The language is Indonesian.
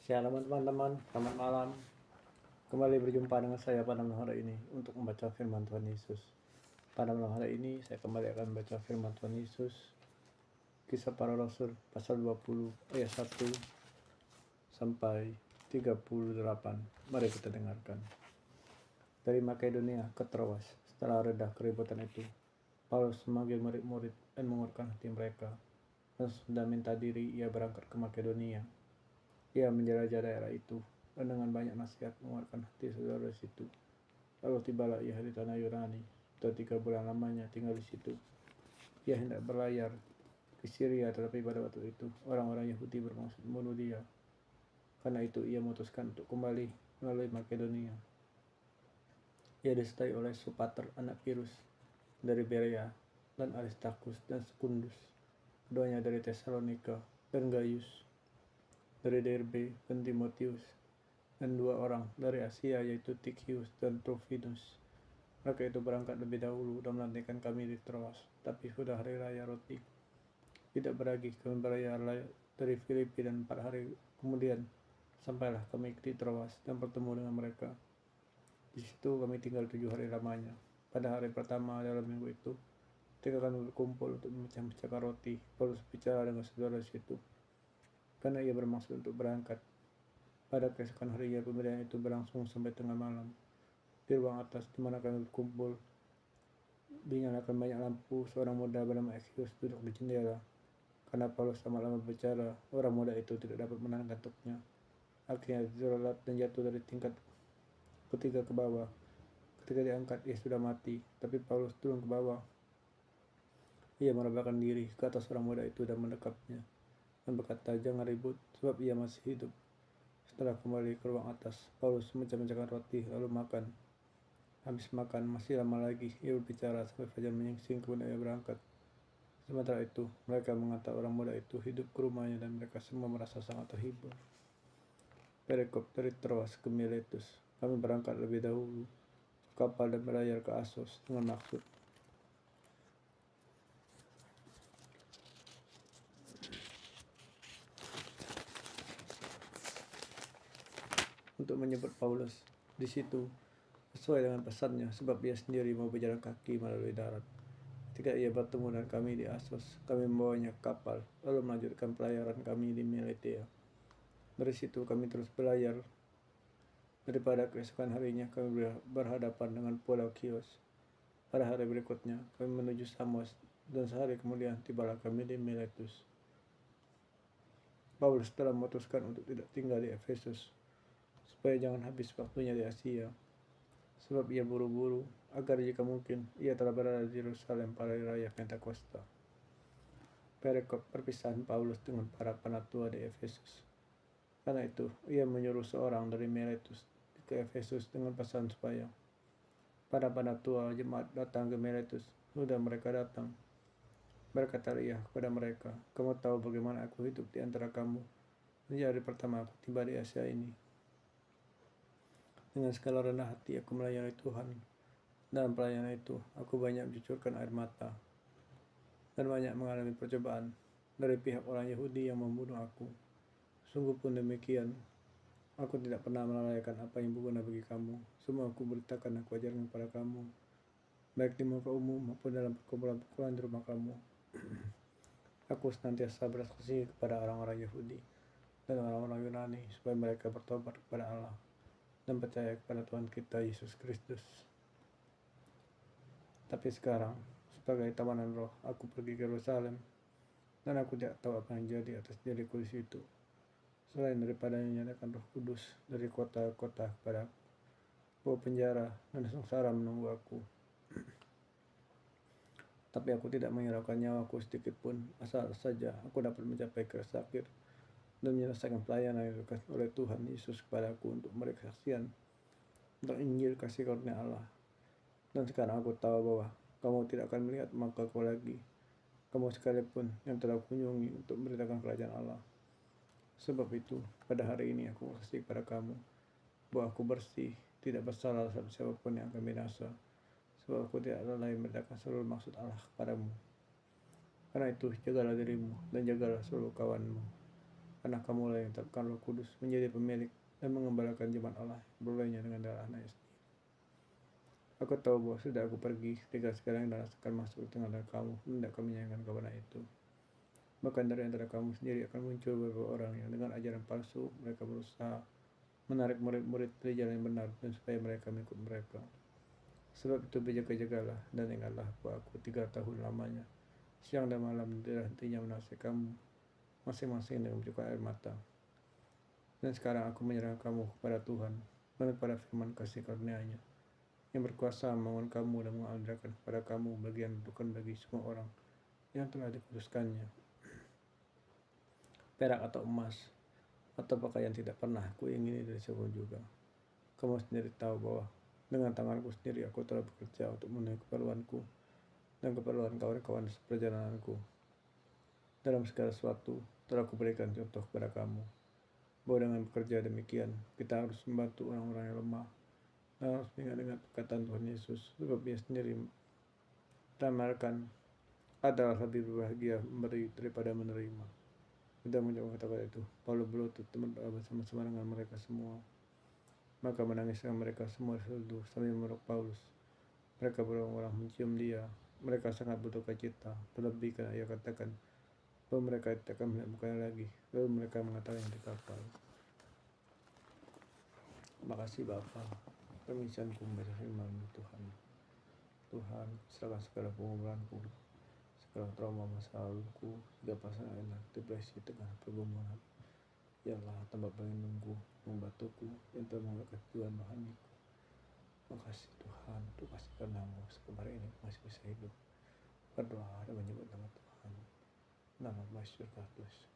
Shalom teman-teman, selamat malam. Kembali berjumpa dengan saya pada malam hari ini untuk membaca firman Tuhan Yesus. Pada malam hari ini saya kembali akan membaca firman Tuhan Yesus, Kisah Para Rasul pasal 20 ayat 1 sampai 38. Mari kita dengarkan. Dari Makedonia ke Troas, setelah reda keributan itu, Paulus memanggil murid-murid dan menguatkan hati mereka. Dan sudah minta diri ia berangkat ke Makedonia. Ia menjelajah daerah itu dan dengan banyak nasihat menguatkan hati saudara di situ. Lalu tibalah ia di tanah Yunani. Sudah 3 bulan lamanya tinggal di situ. Ia hendak berlayar ke Syria, tetapi pada waktu itu orang-orang Yahudi bermaksud membunuh dia. Karena itu ia memutuskan untuk kembali melalui Makedonia. Ia disertai oleh Sopater anak Pirus dari Berea dan Aristarchus dan Secundus, keduanya dari Tesalonika, dan Gaius dari Derbe dan Timotius, dan 2 orang dari Asia yaitu Tychicus dan Trophimus. Mereka itu berangkat lebih dahulu dan menantikan kami di Troas, tapi sudah hari raya roti tidak beragi kami berlayar dari Filipi, dan 4 hari kemudian sampailah kami di Troas dan bertemu dengan mereka. Di situ kami tinggal 7 hari lamanya. Pada hari pertama dalam minggu itu, ketika kami berkumpul untuk memecah-mecahkan roti, Paulus bicara dengan saudara di situ, karena ia bermaksud untuk berangkat. Pada keesokan harinya pemberian itu berlangsung sampai tengah malam. Di ruang atas di mana kami berkumpul dinyalakan banyak lampu. Seorang muda bernama Ekius duduk di jendela. Karena Paulus amat lama berbicara, orang muda itu tidak dapat menahan kantuknya. Akhirnya terlelap dan jatuh dari tingkat ketiga ke bawah. Ketika diangkat ia sudah mati, tapi Paulus turun ke bawah. Ia merebahkan diri ke atas orang muda itu dan mendekapnya dan berkata, "Jangan ribut, sebab ia masih hidup." Setelah kembali ke ruang atas, Paulus memecah-mecahkan roti lalu makan. Habis makan masih lama lagi ia berbicara sampai fajar menyingsing, kemudian ia berangkat. Sementara itu mereka mengantar orang muda itu hidup ke rumahnya dan mereka semua merasa sangat terhibur. Perikop dari Troas ke Miletus. Kami berangkat lebih dahulu ke kapal dan berlayar ke Assos dengan maksud untuk menyebut Paulus di situ sesuai dengan pesannya, sebab ia sendiri mau berjalan kaki melalui darat. Ketika ia bertemu dengan kami di Assos, kami membawanya ke kapal, lalu melanjutkan pelayaran kami di Miletia. Dari situ kami terus berlayar. Daripada keesokan harinya kami berhadapan dengan Pulau Chios. Pada hari berikutnya kami menuju Samos, dan sehari kemudian tibalah kami di Miletus. Paulus telah memutuskan untuk tidak tinggal di Efesus, supaya jangan habis waktunya di Asia, sebab ia buru-buru agar jika mungkin ia telah berada di Yerusalem pada hari raya Pentakosta. Perikop perpisahan Paulus dengan para penatua di Efesus. Karena itu ia menyuruh seorang dari Miletus ke Efesus dengan pesan supaya para penatua jemaat datang ke Miletus. Sudah mereka datang. Berkata ia kepada mereka, "Kamu tahu bagaimana aku hidup di antara kamu sejak hari pertama aku tiba di Asia ini. Dengan segala rendah hati aku melayani Tuhan. Dalam pelayanan itu aku banyak mencucurkan air mata dan banyak mengalami percobaan dari pihak orang Yahudi yang membunuh aku. Sungguh pun demikian, aku tidak pernah melalaikan apa yang berguna bagi kamu. Semua aku beritakan aku ajarkan kepada kamu, baik di muka umum maupun dalam perkumpulan-perkumpulan di rumah kamu. Aku senantiasa bersaksi kepada orang-orang Yahudi dan orang-orang Yunani supaya mereka bertobat kepada Allah dan percaya kepada Tuhan kita Yesus Kristus. Tapi sekarang, sebagai tawanan roh, aku pergi ke Yerusalem, dan aku tidak tahu apa yang jadi atas diriku di situ, selain daripada menyatakan Roh Kudus dari kota-kota kepada bahwa penjara dan sengsara menunggu aku. Tapi aku tidak menghiraukan nyawaku sedikit pun, asal saja aku dapat mencapai garis akhir dan menyelesaikan pelayanan yang diberikan oleh Tuhan Yesus kepadaku untuk memberi kesaksian tentang Injil kasih karunia Allah. Dan sekarang aku tahu bahwa kamu tidak akan melihat mukaku lagi, kamu sekalipun yang telah kunjungi untuk memberitakan kerajaan Allah. Sebab itu pada hari ini aku bersaksi kepada kamu bahwa aku bersih, tidak bersalah terhadap siapapun yang akan binasa, sebab aku tidak lalai memberitakan seluruh maksud Allah kepadamu. Karena itu jagalah dirimu dan jagalah seluruh kawanmu, karena kamulah yang tetapkan Roh Kudus menjadi pemilik dan mengembalakan jemaat Allah berolehnya dengan darah anaknya sendiri. Aku tahu bahwa sudah aku pergi, ketika sekarang dan akan masuk ke tengah kamu, hendak kami menyayangkan kabar itu. Bahkan dari antara kamu sendiri akan muncul beberapa orang yang dengan ajaran palsu, mereka berusaha menarik murid-murid dari jalan yang benar dan supaya mereka mengikut mereka. Sebab itu berjaga-jagalah dan ingatlah bahwa aku 3 tahun lamanya, siang dan malam tidak hentinya menasihati kamu, masing-masing dengan mencukup air mata. Dan sekarang aku menyerahkan kamu kepada Tuhan dan kepada firman kasih karunia-Nya yang berkuasa membangun kamu dan menganugerahkan kepada kamu bagian dudukan bagi semua orang yang telah dikuduskannya, perak atau emas, atau pakaian tidak pernah kuingini dari siapapun juga. Kamu sendiri tahu bahwa dengan tanganku sendiri aku telah bekerja untuk memenuhi keperluanku dan keperluan kawan-kawan seperjalananku. Dalam segala sesuatu telah kuberikan contoh kepada kamu, bahwa dengan bekerja demikian kita harus membantu orang-orang yang lemah dan harus mengingat perkataan Tuhan Yesus, sebab Dia sendiri meramalkan adalah lebih berbahagia memberi daripada menerima. Sudah menjawab kata-kata itu, Paulus berlutut berdoa bersama-sama dengan mereka semua. Maka menangislah mereka semua seluruh sambil memeluk Paulus. Mereka berulang-ulang mencium dia. Mereka sangat berduka cita, terlebih karena ia katakan bahwa mereka tidak akan melihat mukanya lagi. Lalu mereka mengatakan di kapal, makasih Bapa, permisianku membaca firman Tuhan. Tuhan, serahkan segala penguburanku, segala trauma masa laluku, segala pasangan enak, depresi tengah pergumulan. Ya Allah, tempat pelindungku, membantuku, yang telah mengangkat Tuhan rohaniku. Makasih Tuhan, untuk kasih karunia-Mu sampai hari ini masih bisa hidup, berdoa dan menyebut nama Tuhan. Nama masyur Kristus.